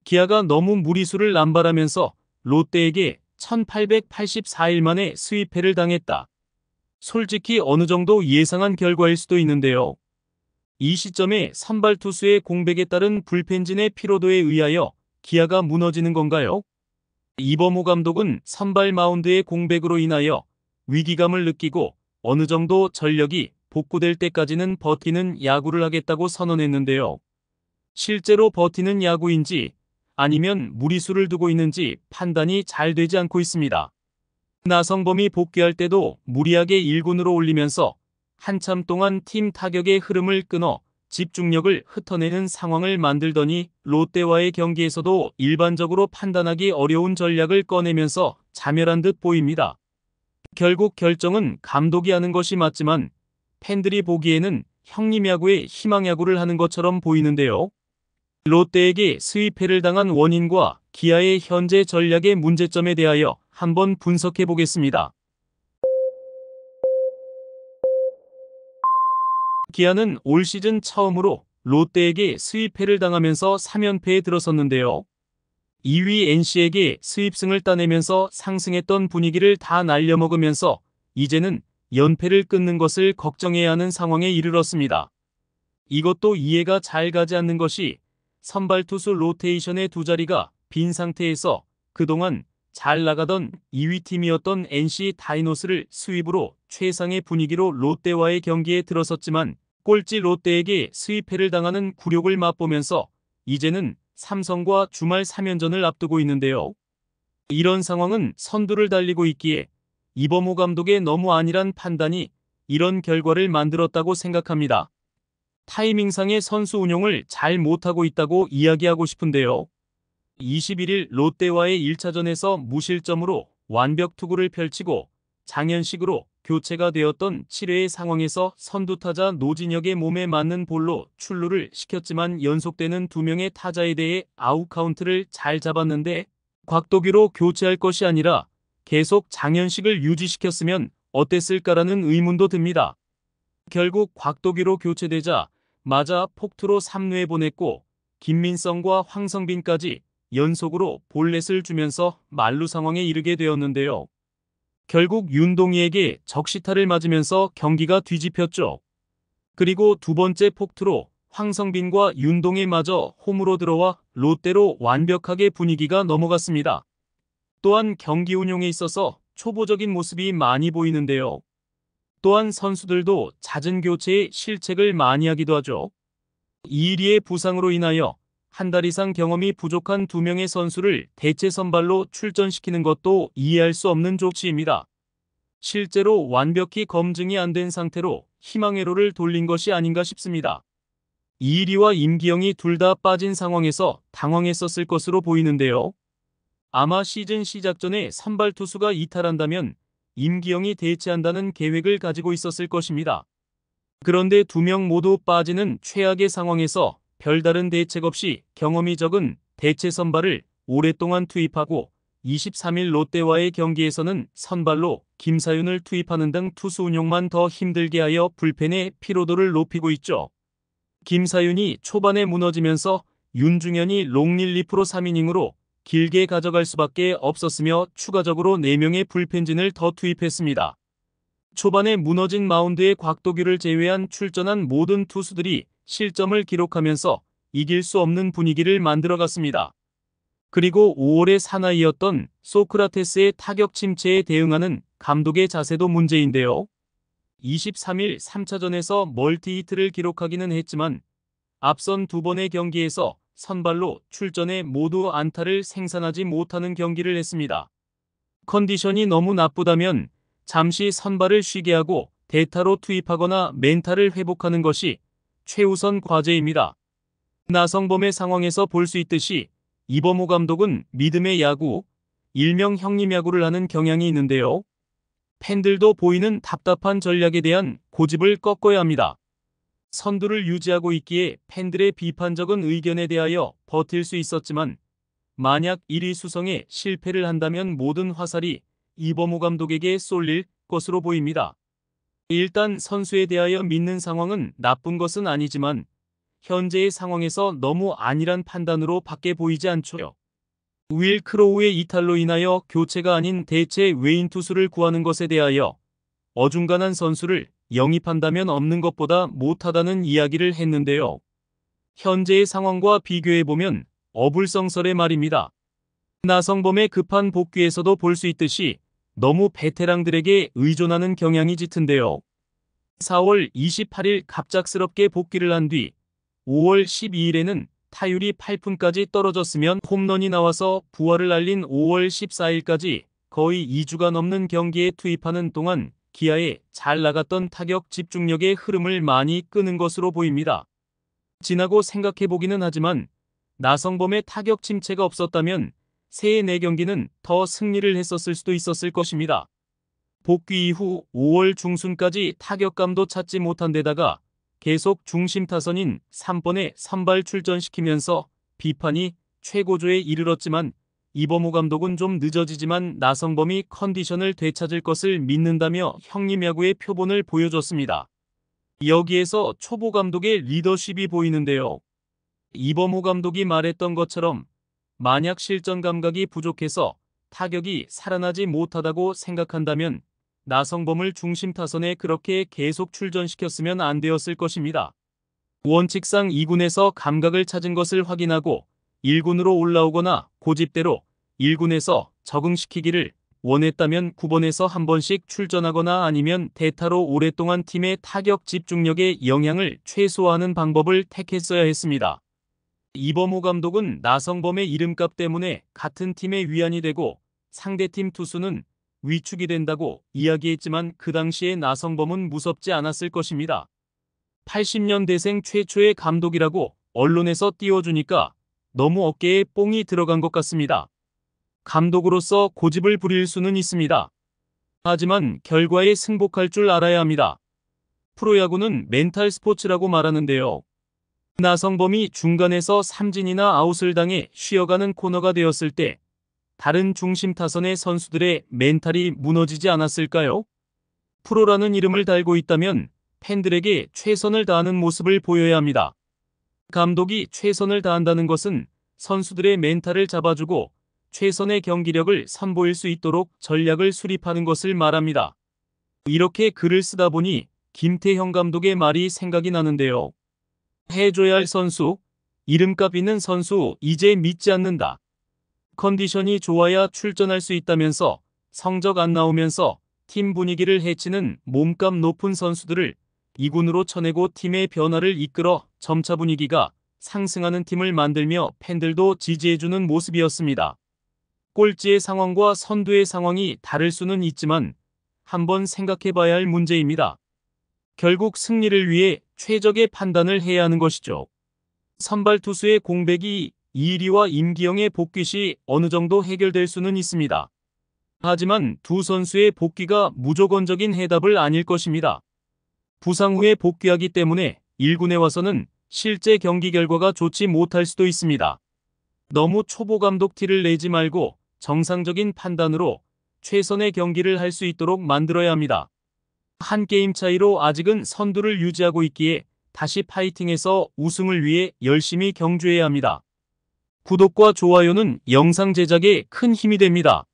기아가 너무 무리수를 남발하면서 롯데에게 1884일 만에 수입패를 당했다. 솔직히 어느 정도 예상한 결과일 수도 있는데요. 이 시점에 선발 투수의 공백에 따른 불펜진의 피로도에 의하여 기아가 무너지는 건가요? 이범호 감독은 선발 마운드의 공백으로 인하여 위기감을 느끼고 어느 정도 전력이 복구될 때까지는 버티는 야구를 하겠다고 선언했는데요. 실제로 버티는 야구인지 아니면 무리수를 두고 있는지 판단이 잘 되지 않고 있습니다. 나성범이 복귀할 때도 무리하게 1군으로 올리면서 한참 동안 팀 타격의 흐름을 끊어 집중력을 흩어내는 상황을 만들더니 롯데와의 경기에서도 일반적으로 판단하기 어려운 전략을 꺼내면서 자멸한 듯 보입니다. 결국 결정은 감독이 하는 것이 맞지만 팬들이 보기에는 형님 야구의 희망 야구를 하는 것처럼 보이는데요. 롯데에게 수입패를 당한 원인과 기아의 현재 전략의 문제점에 대하여 한번 분석해 보겠습니다. 기아는 올 시즌 처음으로 롯데에게 수입패를 당하면서 3연패에 들어섰는데요. 2위 NC에게 수입승을 따내면서 상승했던 분위기를 다 날려먹으면서 이제는 연패를 끊는 것을 걱정해야 하는 상황에 이르렀습니다. 이것도 이해가 잘 가지 않는 것이 선발 투수 로테이션의 두 자리가 빈 상태에서 그동안 잘 나가던 2위 팀이었던 NC 다이노스를 수입으로 최상의 분위기로 롯데와의 경기에 들어섰지만 꼴찌 롯데에게 수입패를 당하는 굴욕을 맛보면서 이제는 삼성과 주말 3연전을 앞두고 있는데요. 이런 상황은 선두를 달리고 있기에 이범호 감독의 너무 안일한 판단이 이런 결과를 만들었다고 생각합니다. 타이밍상의 선수 운용을 잘 못하고 있다고 이야기하고 싶은데요. 21일 롯데와의 1차전에서 무실점으로 완벽 투구를 펼치고 장현식으로 교체가 되었던 7회의 상황에서 선두타자 노진혁의 몸에 맞는 볼로 출루를 시켰지만 연속되는 2명의 타자에 대해 아웃 카운트를 잘 잡았는데 곽도규로 교체할 것이 아니라 계속 장현식을 유지시켰으면 어땠을까라는 의문도 듭니다. 결국 곽도규로 교체되자 마자 폭투로 3루에 보냈고 김민성과 황성빈까지 연속으로 볼넷을 주면서 만루 상황에 이르게 되었는데요. 결국 윤동희에게 적시타를 맞으면서 경기가 뒤집혔죠. 그리고 두 번째 폭투로 황성빈과 윤동희마저 홈으로 들어와 롯데로 완벽하게 분위기가 넘어갔습니다. 또한 경기 운용에 있어서 초보적인 모습이 많이 보이는데요. 또한 선수들도 잦은 교체에 실책을 많이 하기도 하죠. 이일이의 부상으로 인하여 한 달 이상 경험이 부족한 2명의 선수를 대체 선발로 출전시키는 것도 이해할 수 없는 조치입니다. 실제로 완벽히 검증이 안 된 상태로 희망회로를 돌린 것이 아닌가 싶습니다. 이일이와 임기영이 둘 다 빠진 상황에서 당황했었을 것으로 보이는데요. 아마 시즌 시작 전에 선발 투수가 이탈한다면 임기영이 대체한다는 계획을 가지고 있었을 것입니다. 그런데 2명 모두 빠지는 최악의 상황에서 별다른 대책 없이 경험이 적은 대체 선발을 오랫동안 투입하고 23일 롯데와의 경기에서는 선발로 김사윤을 투입하는 등 투수 운용만 더 힘들게 하여 불펜의 피로도를 높이고 있죠. 김사윤이 초반에 무너지면서 윤중현이 롱릴리프로 3이닝으로 길게 가져갈 수밖에 없었으며 추가적으로 4명의 불펜진을 더 투입했습니다. 초반에 무너진 마운드의 곽도규를 제외한 출전한 모든 투수들이 실점을 기록하면서 이길 수 없는 분위기를 만들어갔습니다. 그리고 5월의 사나이였던 소크라테스의 타격 침체에 대응하는 감독의 자세도 문제인데요. 23일 3차전에서 멀티히트를 기록하기는 했지만 앞선 2번의 경기에서 선발로 출전해 모두 안타를 생산하지 못하는 경기를 했습니다. 컨디션이 너무 나쁘다면 잠시 선발을 쉬게 하고 대타로 투입하거나 멘탈을 회복하는 것이 최우선 과제입니다. 나성범의 상황에서 볼 수 있듯이 이범호 감독은 믿음의 야구, 일명 형님 야구를 하는 경향이 있는데요. 팬들도 보이는 답답한 전략에 대한 고집을 꺾어야 합니다. 선두를 유지하고 있기에 팬들의 비판적인 의견에 대하여 버틸 수 있었지만 만약 1위 수성에 실패를 한다면 모든 화살이 이범호 감독에게 쏠릴 것으로 보입니다. 일단 선수에 대하여 믿는 상황은 나쁜 것은 아니지만 현재의 상황에서 너무 안일한 판단으로 밖에 보이지 않죠. 윌 크로우의 이탈로 인하여 교체가 아닌 대체 외인 투수를 구하는 것에 대하여 어중간한 선수를 영입한다면 없는 것보다 못하다는 이야기를 했는데요. 현재의 상황과 비교해보면 어불성설의 말입니다. 나성범의 급한 복귀에서도 볼 수 있듯이 너무 베테랑들에게 의존하는 경향이 짙은데요. 4월 28일 갑작스럽게 복귀를 한 뒤 5월 12일에는 타율이 8푼까지 떨어졌으면 홈런이 나와서 부활을 알린 5월 14일까지 거의 2주가 넘는 경기에 투입하는 동안 기아에 잘 나갔던 타격 집중력의 흐름을 많이 끄는 것으로 보입니다. 지나고 생각해보기는 하지만 나성범의 타격 침체가 없었다면 새해 4경기는 더 승리를 했었을 수도 있었을 것입니다. 복귀 이후 5월 중순까지 타격감도 찾지 못한 데다가 계속 중심 타선인 3번에 선발 출전시키면서 비판이 최고조에 이르렀지만 이범호 감독은 좀 늦어지지만 나성범이 컨디션을 되찾을 것을 믿는다며 형님야구의 표본을 보여줬습니다. 여기에서 초보 감독의 리더십이 보이는데요. 이범호 감독이 말했던 것처럼 만약 실전 감각이 부족해서 타격이 살아나지 못하다고 생각한다면 나성범을 중심 타선에 그렇게 계속 출전시켰으면 안 되었을 것입니다. 원칙상 2군에서 감각을 찾은 것을 확인하고 1군으로 올라오거나 고집대로 1군에서 적응시키기를 원했다면 9번에서 한 번씩 출전하거나 아니면 대타로 오랫동안 팀의 타격 집중력에 영향을 최소화하는 방법을 택했어야 했습니다. 이범호 감독은 나성범의 이름값 때문에 같은 팀의 위안이 되고 상대팀 투수는 위축이 된다고 이야기했지만 그 당시에 나성범은 무섭지 않았을 것입니다. 80년대생 최초의 감독이라고 언론에서 띄워주니까 너무 어깨에 뽕이 들어간 것 같습니다. 감독으로서 고집을 부릴 수는 있습니다. 하지만 결과에 승복할 줄 알아야 합니다. 프로야구는 멘탈 스포츠라고 말하는데요. 나성범이 중간에서 삼진이나 아웃을 당해 쉬어가는 코너가 되었을 때 다른 중심 타선의 선수들의 멘탈이 무너지지 않았을까요? 프로라는 이름을 달고 있다면 팬들에게 최선을 다하는 모습을 보여야 합니다. 감독이 최선을 다한다는 것은 선수들의 멘탈을 잡아주고 최선의 경기력을 선보일 수 있도록 전략을 수립하는 것을 말합니다. 이렇게 글을 쓰다 보니 김태형 감독의 말이 생각이 나는데요. 해줘야 할 선수, 이름값 있는 선수 이제 믿지 않는다. 컨디션이 좋아야 출전할 수 있다면서 성적 안 나오면서 팀 분위기를 해치는 몸값 높은 선수들을 2군으로 쳐내고 팀의 변화를 이끌어 점차 분위기가 상승하는 팀을 만들며 팬들도 지지해주는 모습이었습니다. 꼴찌의 상황과 선두의 상황이 다를 수는 있지만 한번 생각해봐야 할 문제입니다. 결국 승리를 위해 최적의 판단을 해야 하는 것이죠. 선발 투수의 공백이 이일이와 임기영의 복귀 시 어느 정도 해결될 수는 있습니다. 하지만 두 선수의 복귀가 무조건적인 해답을 아닐 것입니다. 부상 후에 복귀하기 때문에 1군에 와서는 실제 경기 결과가 좋지 못할 수도 있습니다. 너무 초보 감독 티를 내지 말고 정상적인 판단으로 최선의 경기를 할 수 있도록 만들어야 합니다. 한 게임 차이로 아직은 선두를 유지하고 있기에 다시 파이팅해서 우승을 위해 열심히 경주해야 합니다. 구독과 좋아요는 영상 제작에 큰 힘이 됩니다.